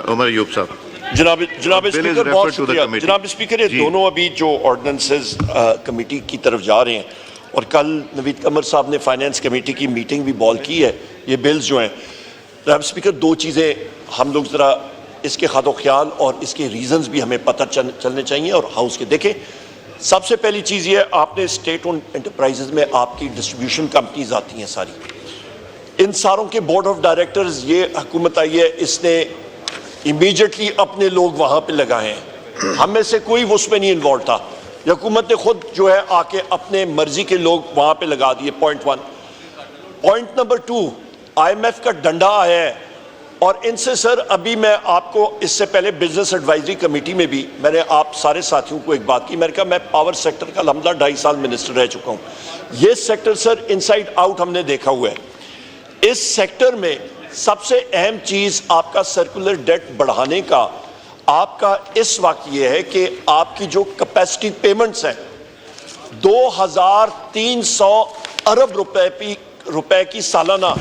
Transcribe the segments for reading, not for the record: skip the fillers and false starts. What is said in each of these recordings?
उमर अयूब साहब। जनाब स्पीकर, बहुत शुक्रिया। जनाब स्पीकर, ये दोनों अभी जो ऑर्डिनेंसेस कमेटी की तरफ जा रहे हैं, और कल नवीद कमर साहब ने फाइनेंस कमेटी की मीटिंग भी बॉल की है, ये बिल्स जो हैं, जनाब स्पीकर, दो चीज़ें हम लोग ज़रा इसके खातो ख्याल और इसके रीजंस भी हमें पता चलने चाहिए और हाउस के। देखें, सबसे पहली चीज़ ये, आपने स्टेट ओन एंटरप्राइजेज में आपकी डिस्ट्रीब्यूशन कंपनीज आती हैं सारी, इन सारों के बोर्ड ऑफ डायरेक्टर्स, ये हुकूमत आई है, इसने इमीडिएटली अपने लोग वहाँ पे लगाए हैं, हम में से कोई उसमें नहीं इन्वॉल्व था, हुकूमत ने खुद जो है आके अपने मर्जी के लोग वहाँ पे लगा दिए। पॉइंट 1। पॉइंट नंबर 2, IMF का डंडा आया है, और इनसे सर अभी मैं आपको, इससे पहले बिजनेस एडवाइजरी कमेटी में भी मैंने आप सारे साथियों को एक बात की, मैंने कहा मैं पावर सेक्टर का लम्बा 2.5 साल मिनिस्टर रह चुका हूँ, ये सेक्टर सर इनसाइड आउट हमने देखा हुआ है। इस सेक्टर में सबसे अहम चीज़ आपका सर्कुलर डेट बढ़ाने का आपका इस वक्त ये है कि आपकी जो कैपेसिटी पेमेंट्स हैं 2300 अरब रुपए की सालाना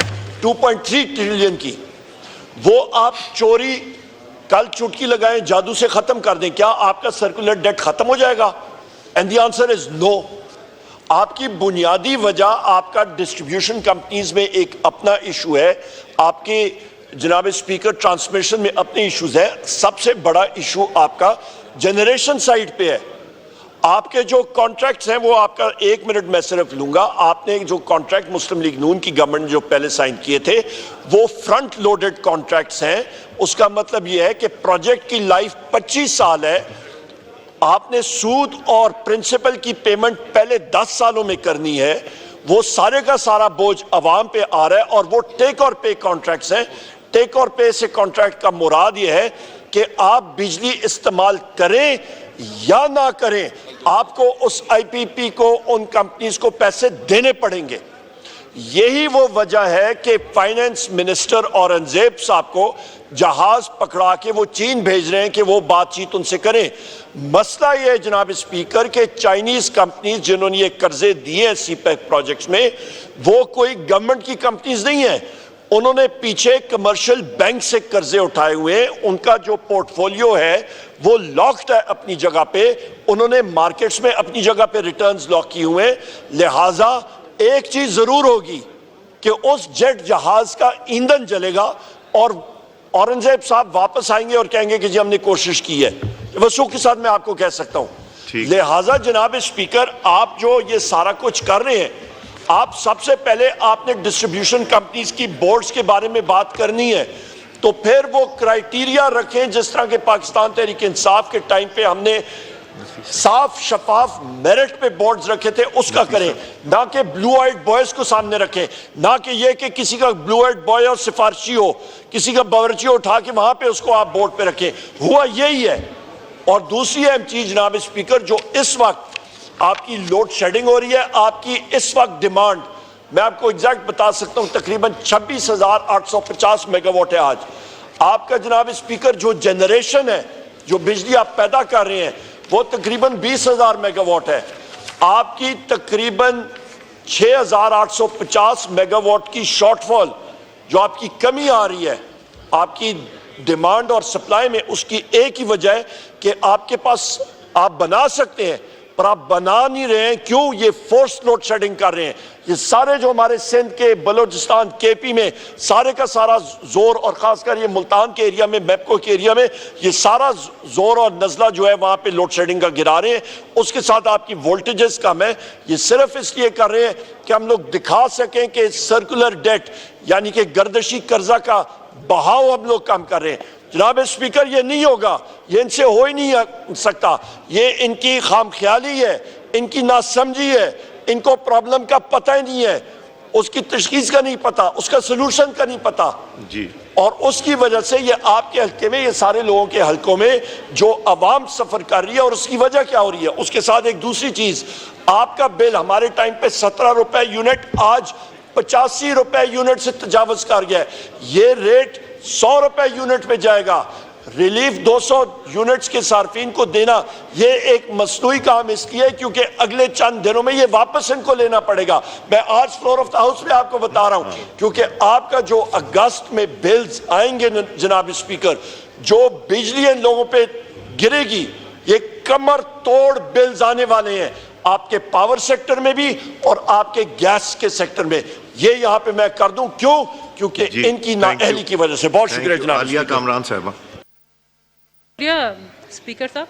2.3 ट्रिलियन की, वो आप चोरी कल चुटकी लगाएं जादू से खत्म कर दें, क्या आपका सर्कुलर डेट खत्म हो जाएगा? And the answer is no. आपकी बुनियादी वजह आपका डिस्ट्रीब्यूशन कंपनीज में एक अपना इशू है, आपके जनाब स्पीकर ट्रांसमिशन में अपने इश्यूज है, सबसे बड़ा इशू आपका जनरेशन साइड पे है। आपके जो कॉन्ट्रैक्ट्स हैं वो आपका, 1 मिनट मैं सिर्फ लूंगा, आपने जो कॉन्ट्रैक्ट मुस्लिम लीग नून की गवर्नमेंट जो पहले साइन किए थे वो फ्रंट लोडेड कॉन्ट्रैक्ट्स हैं। उसका मतलब ये है कि प्रोजेक्ट की लाइफ 25 साल है, आपने सूद और प्रिंसिपल की पेमेंट पहले 10 सालों में करनी है, वो सारे का सारा बोझ अवाम पे आ रहा है, और वो टेक और पे कॉन्ट्रैक्ट्स हैं। टेक और पे से कॉन्ट्रैक्ट का मुराद ये है कि आप बिजली इस्तेमाल करें या ना करें, आपको उस IPP को, उन कंपनीज को पैसे देने पड़ेंगे। यही वो वजह है कि फाइनेंस मिनिस्टर औरंगजेब साहब को जहाज पकड़ा के वो चीन भेज रहे हैं कि वो बातचीत उनसे करें। मसला ये है जनाब स्पीकर के चाइनीज कंपनीज जिन्होंने ये कर्जे दिए हैं CPEC प्रोजेक्ट्स में, वो कोई गवर्नमेंट की कंपनीज नहीं है, उन्होंने पीछे कमर्शियल बैंक से कर्जे उठाए हुए हैं, उनका जो पोर्टफोलियो है वो लॉक्ड है अपनी जगह पे, उन्होंने मार्केट्स में अपनी जगह पे रिटर्न्स लॉक किए हुए हैं। लिहाजा एक चीज जरूर होगी कि उस जेट जहाज का ईंधन जलेगा और औरंगजेब साहब वापस आएंगे और कहेंगे कि जी हमने कोशिश की है। वसूख के साथ मैं आपको कह सकता हूं। लिहाजा जनाब स्पीकर, आप जो ये सारा कुछ कर रहे हैं, आप सबसे पहले आपने डिस्ट्रीब्यूशन कंपनीज की बोर्ड्स के बारे में बात करनी है, तो फिर वो क्राइटेरिया रखें जिस तरह के पाकिस्तान तहरीक इंसाफ के टाइम पे हमने साफ शफाफ मेरिट पे बोर्ड्स रखे थे, उसका करें, ना कि ब्लू आइड बॉयज को सामने रखें, ना कि ये कि किसी का ब्लू आइड बॉय और सिफारशी हो, किसी का बावर्ची उठा के वहां पे उसको आप बोर्ड पे रखें। हुआ यही है। और दूसरी अहम चीज जनाब स्पीकर, जो इस वक्त आपकी लोड शेडिंग हो रही है, आपकी इस वक्त डिमांड मैं आपको एग्जैक्ट बता सकता हूं, तकरीबन 26,850 मेगावाट है आज। आपका जनाब स्पीकर जो जनरेशन है, जो बिजली आप पैदा कर रहे हैं, वो तकरीबन 20,000 मेगावाट है। आपकी तकरीबन 6,850 मेगावाट की शॉर्टफॉल जो आपकी कमी आ रही है आपकी डिमांड और सप्लाई में, उसकी एक ही वजह है कि आपके पास आप बना सकते हैं पर आप बना नहीं रहे हैं। क्यों? ये फोर्स लोड शेडिंग कर रहे हैं। ये सारे जो हमारे सिंध के, बलोचिस्तान, KP में सारे का सारा जोर, और खासकर ये मुल्तान के एरिया में, मैपको के एरिया में, ये सारा जोर और नजला जो है वहां पे लोड शेडिंग का गिरा रहे हैं। उसके साथ आपकी वोल्टेजेस कम है। ये सिर्फ इसलिए कर रहे हैं कि हम लोग दिखा सकें कि सर्कुलर डेट यानी कि गर्दशी कर्जा का बहाव हम लोग कम कर रहे हैं। जनाब स्पीकर, ये नहीं होगा, ये इनसे हो ही नहीं सकता। ये इनकी खामख्याली है, इनकी नासमझी है, इनको प्रॉब्लम का पता ही नहीं है, उसकी तशखीस का नहीं पता, उसका सलूशन का नहीं पता जी। और उसकी वजह से ये आपके हल्के में, ये सारे लोगों के हल्कों में जो अवाम सफर कर रही है, और उसकी वजह क्या हो रही है। उसके साथ एक दूसरी चीज, आपका बिल हमारे टाइम पे 17 रुपए यूनिट, आज 85 रुपए यूनिट से तजावज कर गया है। ये रेट 100 रुपए यूनिट पे जाएगा। रिलीफ 200 यूनिट्स के सार्फिन को देना, ये एक मसनूई काम इसलिए क्योंकि अगले चंद दिनों में ये वापस इनको लेना पड़ेगा। मैं आज फ्लोर ऑफ द हाउस में आपको बता रहा हूं, क्योंकि आपका जो अगस्त में बिल्स आएंगे जनाब स्पीकर, जो बिजली इन लोगों पे गिरेगी, ये कमर तोड़ बिल्स आने वाले हैं आपके पावर सेक्टर में भी और आपके गैस के सेक्टर में। ये यहां पे मैं कर दूं, क्यों? क्योंकि इनकी नाअहली की वजह से। बहुत शुक्रिया जनाब। आलिया कामरान साहबा। स्पीकर साहब।